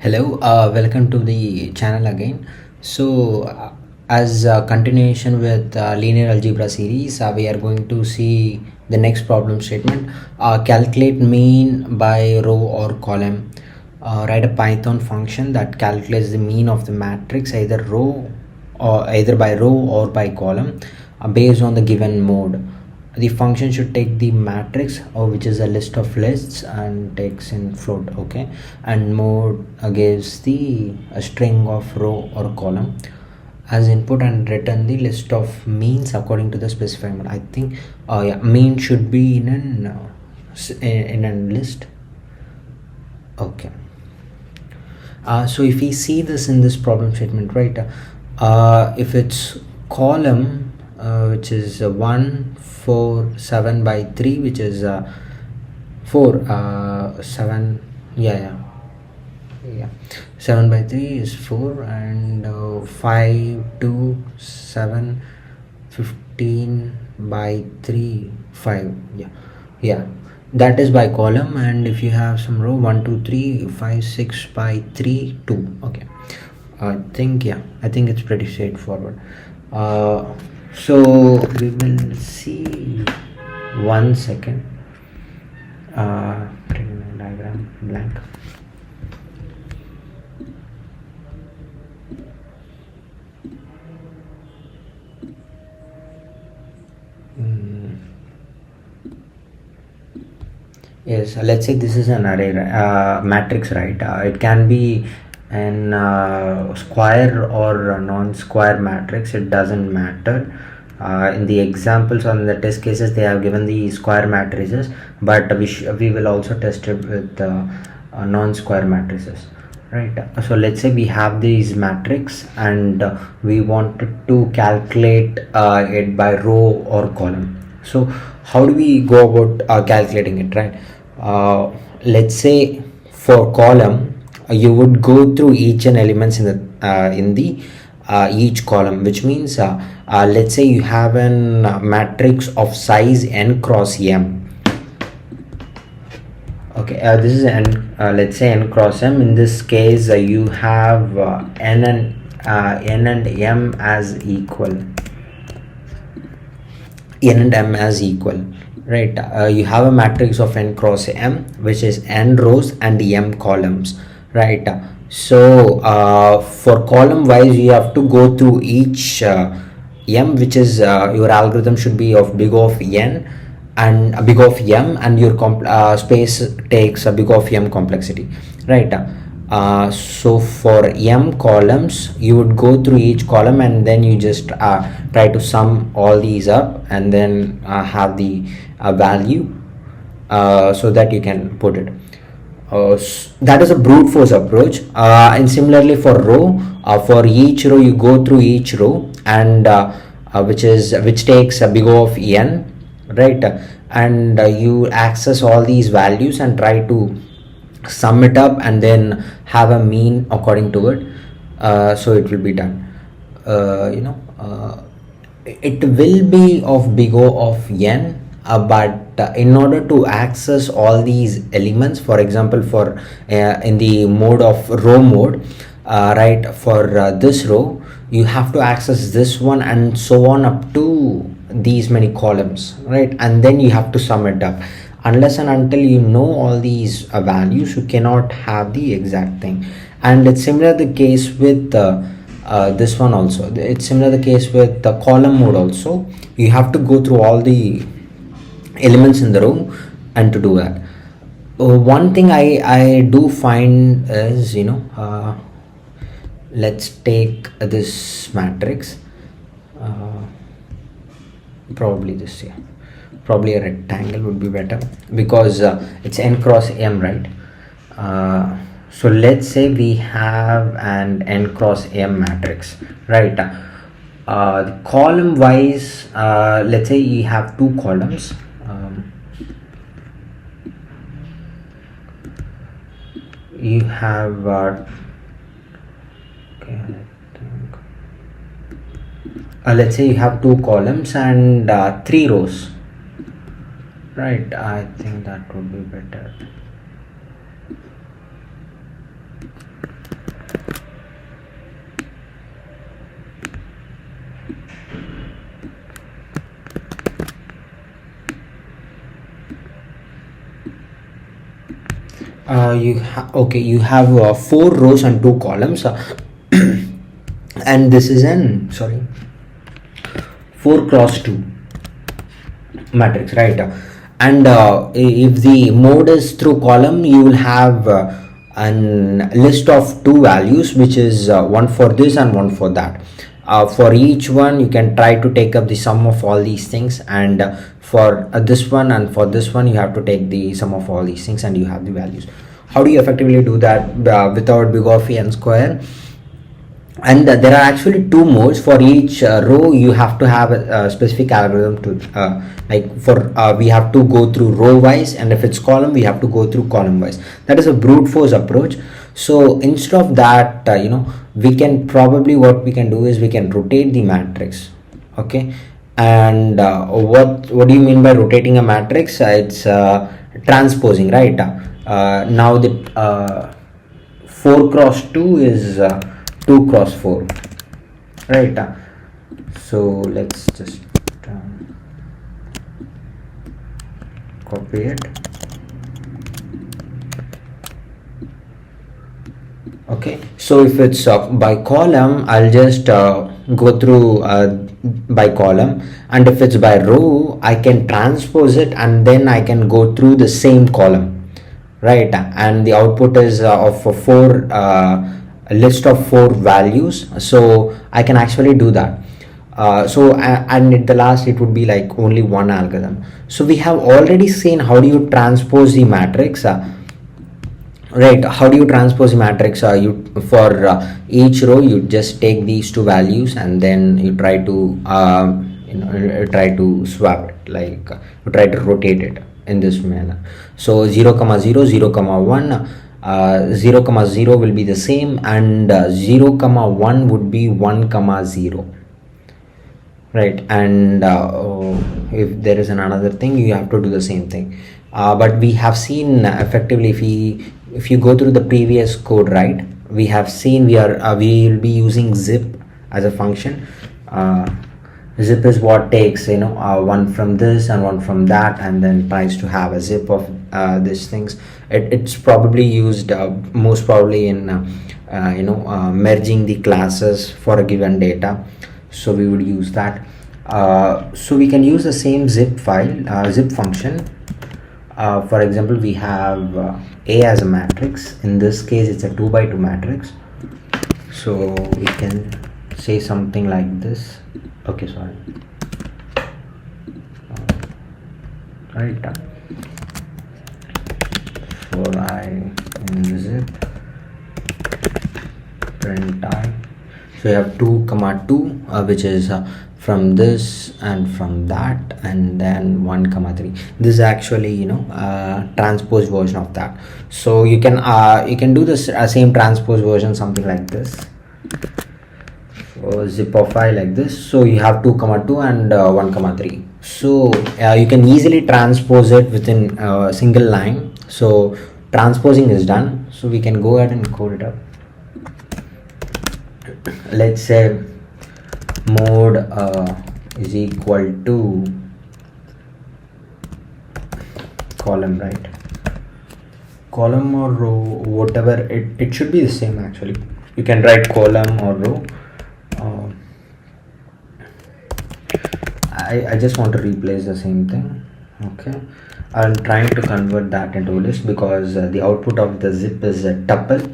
Hello, welcome to the channel again. As a continuation with linear algebra series, we are going to see the next problem statement. Calculate mean by row or column. Write a Python function that calculates the mean of the matrix, either by row or by column, based on the given mode. The function should take the matrix, which is a list of lists, and takes in float, okay, and mode gives the a string of row or column as input, and return the list of means according to the specified mode. I think mean should be in a list, okay. So if we see this in this problem statement, right, if it's column, which is 1 4 7 by 3, which is 4 7, yeah 7 by 3 is 4, and 5 2 7 15 by 3 5, yeah that is by column. And if you have some row, 1 2 3 5 6 by 3 2, okay. I think it's pretty straightforward. So we will see, 1 second, putting my diagram blank. Yes, let's say this is an array, matrix, right? It can be an square or a non-square matrix, it doesn't matter. In the examples on the test cases, they have given the square matrices, but we will also test it with non-square matrices, right? So let's say we have these matrix, and we wanted to calculate it by row or column. So how do we go about calculating it, right? Let's say for column, you would go through each and elements in the each column, which means let's say you have an matrix of size n cross m, okay. This is n, let's say n cross m. In this case, you have n and m as equal, right? You have a matrix of n cross m, which is n rows and m columns, right? So for column wise, you have to go through each m, which is your algorithm should be of big of n and big of m, and your space takes a big of m complexity, right? So for m columns, you would go through each column, and then you just try to sum all these up, and then have the value, so that you can put it. That is a brute force approach. And similarly for row, for each row you go through each row, and which takes a big O of n, right? And you access all these values and try to sum it up, and then have a mean according to it. So it will be done. It will be of big O of n, but in order to access all these elements, for example, for in the mode of row mode, right, for this row you have to access this one, and so on up to these many columns, right? And then you have to sum it up. Unless and until you know all these values, you cannot have the exact thing. And it's similar the case with this one also. It's similar the case with the column mode also. You have to go through all the elements in the row, and to do that, one thing I do find is, let's take this matrix, probably this here, probably a rectangle would be better, because it's n cross m, right? So let's say we have an n cross m matrix, right? Column wise, let's say you have two columns. You have let's say you have two columns and 3 rows, right? I think that would be better. Okay, you have 4 rows and 2 columns, and this is an, sorry, 4 cross 2 matrix, right? And if the mode is through column, you will have an list of 2 values, which is one for this and one for that. For each one, you can try to take up the sum of all these things, and for this one and for this one, you have to take the sum of all these things, and you have the values. How do you effectively do that without big of n square? And there are actually 2 modes. For each row, you have to have a specific algorithm to like for we have to go through row wise, and if it's column, we have to go through column wise. That is a brute force approach. So instead of that, we can probably, what we can do is we can rotate the matrix. Okay. And what do you mean by rotating a matrix? It's transposing, right? Now the 4 cross 2 is 2 cross 4, right? So let's just copy it. Okay, so if it's by column, I'll just go through by column, and if it's by row, I can transpose it and then I can go through the same column, right? And the output is of a list of 4 values, so I can actually do that. And at the last, it would be like only one algorithm. So we have already seen how do you transpose the matrix, right? How do you transpose the matrix? You for each row, you just take these 2 values and then you try to try to swap it, like you try to rotate it in this manner. So 0 comma 0, 0 comma 1, 0 comma 0 will be the same, and 0 comma 1 would be 1 comma 0, right? And if there is another thing, you have to do the same thing. But we have seen effectively, if you go through the previous code, right, we have seen we will be using zip as a function. Zip is what takes one from this and one from that, and then tries to have a zip of these things. It's probably used most probably in merging the classes for a given data, so we would use that. So we can use the same zip file, zip function. For example, we have A as a matrix. In this case, it's a 2 by 2 matrix, so we can say something like this. Okay, sorry. Right. For I in zip print I. So you have 2 comma 2, which is from this and from that, and then 1 comma 3. This is actually transpose version of that. So you can do this same transpose version, something like this. So zip of I like this. So you have 2 comma 2 and 1 comma 3. So you can easily transpose it within a single line. So transposing is done. So we can go ahead and code it up. Let's say mode is equal to column, right? Column or row, whatever, it should be the same actually. You can write column or row. I just want to replace the same thing. Okay, I'm trying to convert that into a list because the output of the zip is a tuple,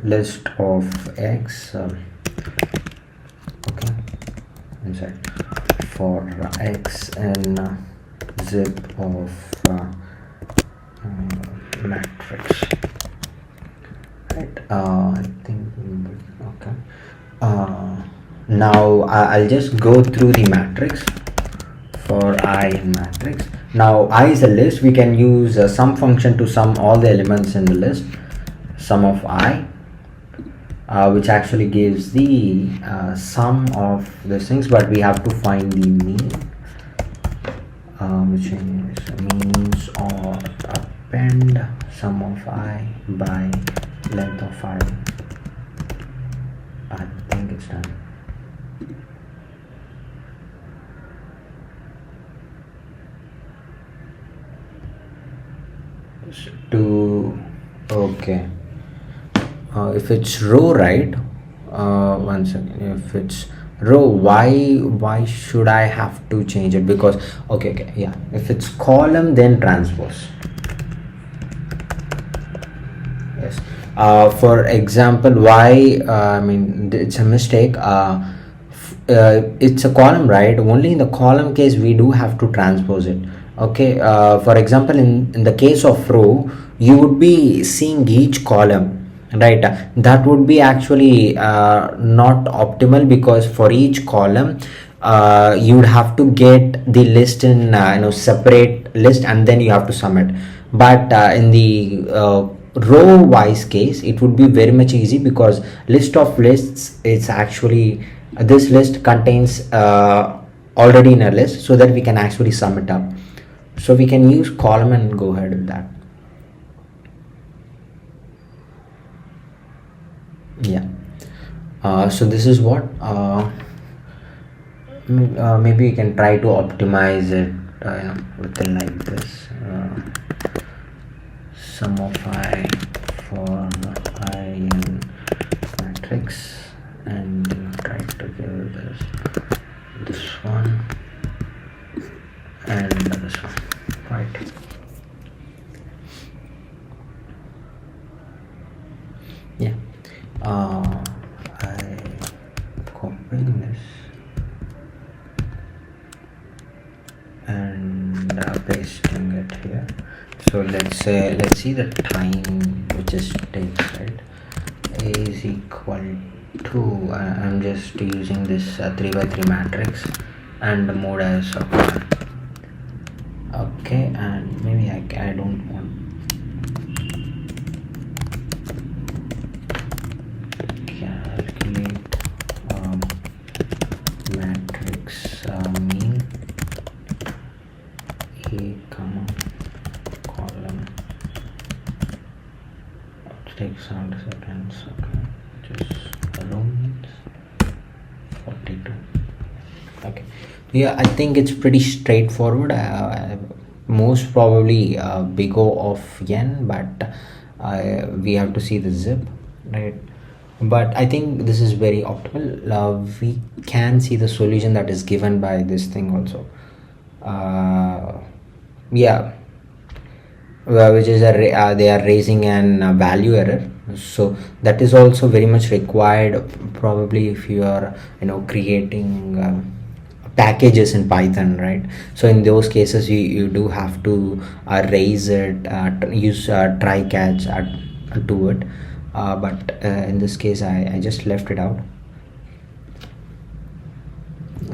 list of x. Okay, inside for x and zip of matrix, right? I think okay. Now I'll just go through the matrix for I in matrix. Now I is a list. We can use sum function to sum all the elements in the list, sum of I, which actually gives the sum of these things, but we have to find the mean, which is means, or append sum of I by length of I. I think it's done. to, okay, if it's row, right, one second, if it's row, why should I have to change it? Because okay, yeah, if it's column, then transpose. Yes. For example, why I mean, it's a mistake. It's a column, right? Only in the column case we do have to transpose it. Okay. For example, in the case of row, you would be seeing each column, right? That would be actually not optimal, because for each column you would have to get the list in separate list, and then you have to submit. But in the row wise case, it would be very much easy, because list of lists, it's actually this list contains already in a list, so that we can actually sum it up. So we can use column and go ahead with that. Yeah. So this is what maybe you can try to optimize it within like this. Sum of I for I in matrix, and try to give this one and this one, right? Yeah. I copy this and pasting it here. So let's see the time which is takes, right? A is equal to I'm just using this 3x3 matrix, and the mode as a one. Okay, and maybe I don't want calculate matrix mean A comma column. It takes some seconds. Okay, just row means 42. Okay, yeah, I think it's pretty straightforward. Most probably big O of n, but we have to see the zip, right? But I think this is very optimal. We can see the solution that is given by this thing also. Yeah, which is they are raising an value error, so that is also very much required, probably if you are creating packages in Python, right? So in those cases you do have to raise it, use try catch to it, but in this case I just left it out.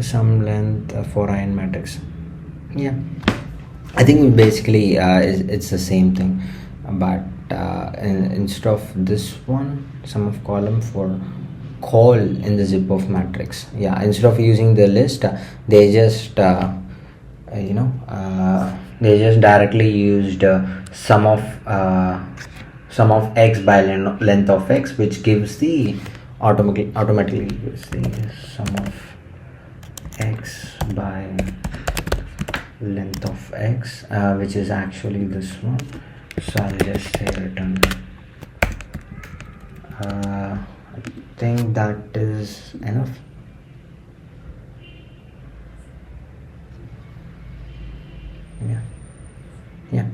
Some length for iron matrix. Yeah, I think basically it's the same thing, but instead of this one, sum of column for call in the zip of matrix, yeah, instead of using the list, they just they just directly used sum of x by length of x, which gives the automatically gives the sum of x by length of x, which is actually this one. So I'll just say return. I think that is enough. Yeah.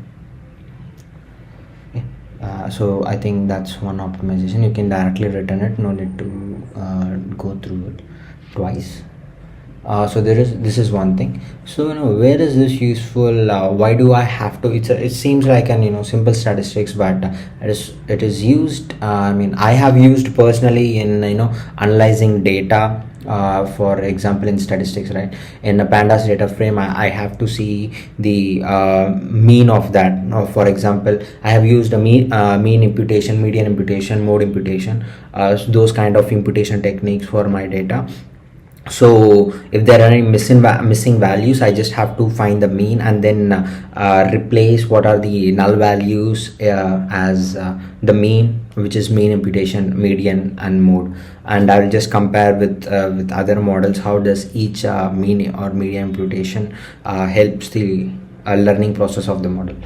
So I think that's one optimization. You can directly return it, no need to go through it twice. So this is one thing. So where is this useful? Why do I have to? It seems like an simple statistics, but it is used. I mean, I have used personally in analyzing data. For example, in statistics, right? In a pandas data frame, I have to see the mean of that. For example, I have used a mean imputation, median imputation, mode imputation, those kind of imputation techniques for my data. So if there are any missing values, I just have to find the mean, and then replace what are the null values as the mean, which is mean imputation, median, and mode. And I will just compare with other models, how does each mean or median imputation helps the learning process of the model.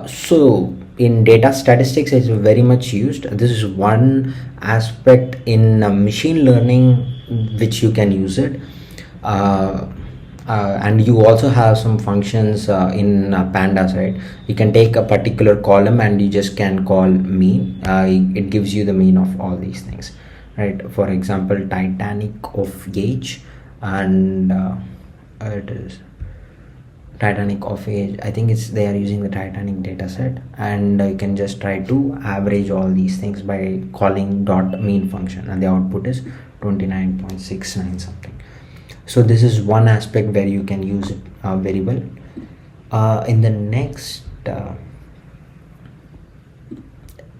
So in data statistics, it's very much used. This is one aspect in machine learning which you can use it. And you also have some functions in pandas, right? You can take a particular column and you just can call mean. It gives you the mean of all these things, right? For example, Titanic of age, and it is Titanic of age. I think they are using the Titanic data set, and you can just try to average all these things by calling dot mean function, and the output is 29.69 something. So this is one aspect where you can use it very well. In the next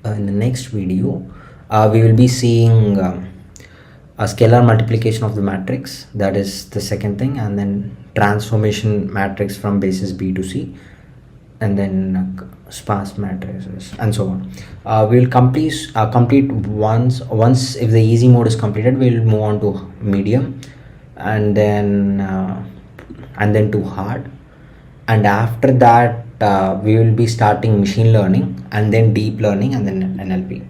video, we will be seeing a scalar multiplication of the matrix. That is the second thing, and then transformation matrix from basis B to C, and then sparse matrices, and so on. We'll complete once if the easy mode is completed, we'll move on to medium, and then to hard, and after that we will be starting machine learning, and then deep learning, and then NLP.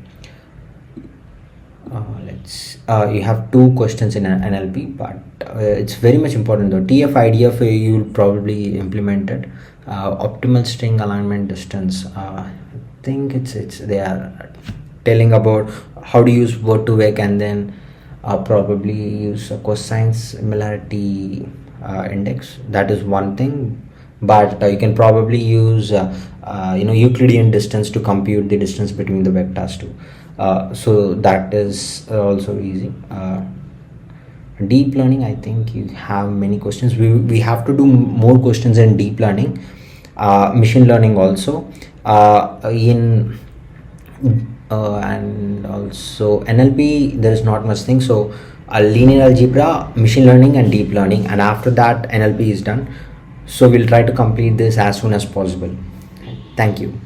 You have two questions in NLP, but it's very much important though. TF IDF you will probably implement it. Optimal string alignment distance, I think it's they are telling about how to use word to vec, and then probably use a cosine similarity index. That is one thing, but you can probably use Euclidean distance to compute the distance between the vectors too. So that is also easy. Deep learning, I think you have many questions. We have to do more questions in deep learning. Machine learning also, and also NLP, there is not much thing. So linear algebra, machine learning, and deep learning, and after that NLP is done. So we'll try to complete this as soon as possible. Thank you.